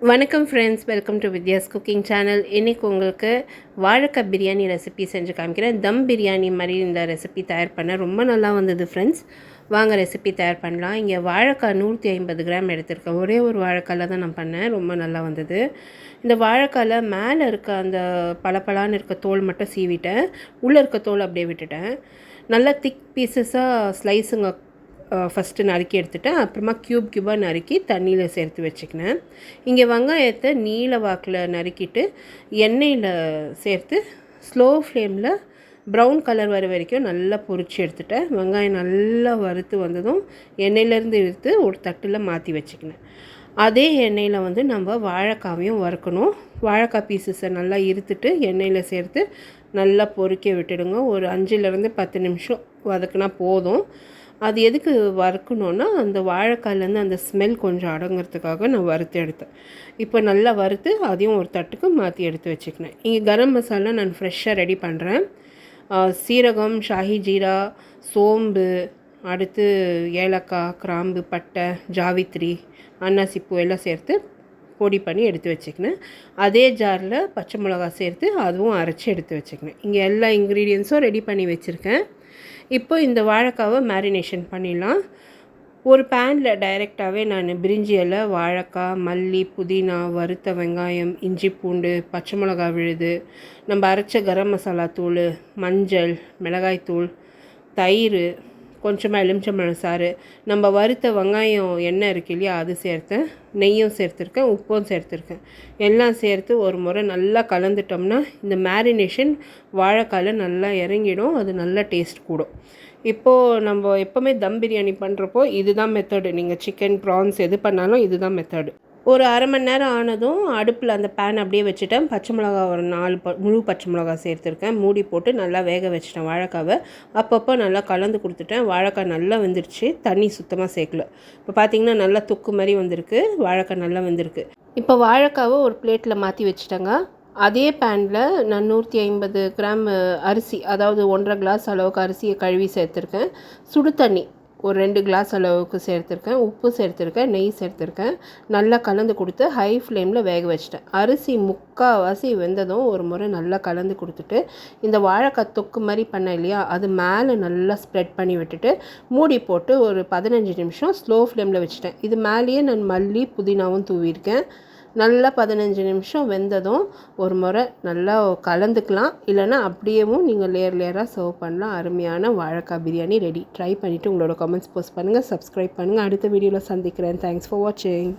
வணக்கம் friends, welcome to Vidya's cooking channel. இன்றைக்கி உங்களுக்கு வாழைக்காய் பிரியாணி ரெசிபி செஞ்சு காமிக்கிறேன். தம் பிரியாணி மாதிரி இந்த ரெசிபி தயார் பண்ண ரொம்ப நல்லா வந்தது ஃப்ரெண்ட்ஸ். வாங்க ரெசிபி தயார் பண்ணலாம். இங்கே வாழைக்காய் 150 கிராம் எடுத்திருக்கேன். ஒரே ஒரு வாழைக்காயில் தான் நான் பண்ணேன். ரொம்ப நல்லா வந்தது. இந்த வாழைக்காயில் மேலே இருக்க அந்த பளபளான்னு இருக்க தோல் மட்டும் சீவிட்டேன். உள்ளே இருக்க தோல் அப்படியே விட்டுட்டேன். நல்லா திக் பீசஸாக ஸ்லைஸுங்க ஃபஸ்ட்டு நறுக்கி எடுத்துட்டேன். அப்புறமா க்யூபாக நறுக்கி தண்ணியில் சேர்த்து வச்சுக்கினேன். இங்கே வெங்காயத்தை நீல வாக்கில் நறுக்கிட்டு எண்ணெயில் சேர்த்து ஸ்லோ ஃப்ளேமில் ப்ரௌன் கலர் வர வரைக்கும் நல்லா பொரிச்சு எடுத்துட்டேன். வெங்காயம் நல்லா வறுத்து வந்ததும் எண்ணெயிலேருந்து எடுத்து ஒரு தட்டில் மாற்றி வச்சுக்கினேன். அதே எண்ணெயில் நம்ம வாழைக்காவையும் வறுக்கணும். வாழைக்காய் பீசஸை நல்லா இருத்துட்டு எண்ணெயில் சேர்த்து நல்லா பொரிக்க விட்டுடுங்க. ஒரு 5-10 நிமிஷம் வதக்குனா போதும். அது எதுக்கு வறுக்கணுன்னா, அந்த வாழைக்காயிலேருந்து அந்த ஸ்மெல் கொஞ்சம் அடங்கிறதுக்காக நான் வறுத்து எடுத்தேன். இப்போ நல்லா வறுத்து அதையும் ஒரு தட்டுக்கு மாற்றி எடுத்து வச்சுக்கினேன். இங்கே கரம் மசாலா நான் ஃப்ரெஷ்ஷாக ரெடி பண்ணுறேன். சீரகம், ஷாஹி ஜீரா, சோம்பு, அடுத்து ஏலக்காய், கிராம்பு, பட்டை, ஜாவித்ரி, அன்னாசிப்பூ எல்லாம் சேர்த்து பொடி பண்ணி எடுத்து வச்சுக்கினேன். அதே ஜாரில் பச்சை மிளகா சேர்த்து அதுவும் அரைச்சி எடுத்து வச்சுக்கினேன். இங்கே எல்லா இன்க்ரீடியன்ஸும் ரெடி பண்ணி வச்சுருக்கேன். இப்போ இந்த வாழைக்காவை மேரினேஷன் பண்ணிடலாம். ஒரு பேனில் டைரெக்டாகவே நான் பிரிஞ்சி இலை, வாழைக்காய், மல்லி, புதினா, வறுத்த வெங்காயம், இஞ்சி பூண்டு, பச்சை மிளகா விழுது, நம்ம அரைச்ச கரம் மசாலா தூள், மஞ்சள், மிளகாய்த்தூள், தயிர், கொஞ்சமாக எலுமிச்சம்பழம் சாறு, நம்ம வறுத்த வெங்காயம் எண்ணெய் இருக்கு இல்லையா, அது சேர்த்தேன். நெய்யும் சேர்த்துருக்கேன், உப்பும் சேர்த்துருக்கேன். எல்லாம் சேர்த்து ஒரு முறை நல்லா கலந்துட்டோம்னா இந்த மேரினேஷன் வாழைக்காயில் நல்லா இறங்கிடும். அது நல்லா டேஸ்ட் கூடும். இப்போது நம்ம எப்போவுமே தம் பிரியாணி பண்ணுறப்போ இதுதான் மெத்தடு. நீங்கள் சிக்கன், ப்ரான்ஸ் எது பண்ணாலும் இதுதான் மெத்தடு. ஒரு அரை மணி நேரம் ஆனதும் அடுப்பில் அந்த பேன் அப்படியே வச்சுட்டேன். பச்சை மிளகா ஒரு 4 முழு பச்சை மிளகா சேர்த்துருக்கேன். மூடி போட்டு நல்லா வேக வச்சுட்டேன் வாழைக்காவை. அப்பப்போ நல்லா கலந்து கொடுத்துட்டேன். வாழைக்காய் நல்லா வெந்துருச்சு. தண்ணி சுத்தமாக சேர்க்கல. இப்போ பார்த்திங்கன்னா நல்லா தொக்கு மாதிரி வந்திருக்கு. வாழைக்காய் நல்லா வெந்திருக்கு. இப்போ வாழைக்காவை ஒரு பிளேட்டில் மாற்றி வச்சுட்டேங்க. அதே பேனில் நான் 150 கிராம் அரிசி, அதாவது 1.5 கிளாஸ் அளவுக்கு அரிசியை கழுவி சேர்த்துருக்கேன். சுடு தண்ணி ஒரு 2 கிளாஸ் அளவுக்கு சேர்த்துருக்கேன். உப்பு சேர்த்துருக்கேன், நெய் சேர்த்துருக்கேன். நல்லா கலந்து கொடுத்து ஹை ஃப்ளேமில் வேக வச்சிட்டேன். அரிசி முக்கால்வாசி வெந்ததும் ஒரு முறை நல்லா கலந்து கொடுத்துட்டு இந்த வாழைக்காய் தொக்கு மாதிரி பண்ணேன் இல்லையா, அது மேலே நல்லா ஸ்ப்ரெட் பண்ணி விட்டுட்டு மூடி போட்டு ஒரு 15 நிமிஷம் ஸ்லோ ஃப்ளேமில் வச்சுட்டேன். இது மேலேயே நான் மல்லி, புதினாவும் தூவியிருக்கேன். நல்லா 15 நிமிஷம் வெந்ததும் ஒரு முறை நல்லா கலந்துக்கலாம். இல்லைனா அப்படியேவும் நீங்கள் லேயராக சர்வ் பண்ணலாம். அருமையான வாழைக்காய் பிரியாணி ரெடி. ட்ரை பண்ணிவிட்டு உங்களோட கமெண்ட்ஸ் போஸ்ட் பண்ணுங்கள், சப்ஸ்கிரைப் பண்ணுங்கள். அடுத்த வீடியோவில் சந்திக்கிறேன். தேங்க்ஸ் ஃபார் வாட்சிங்.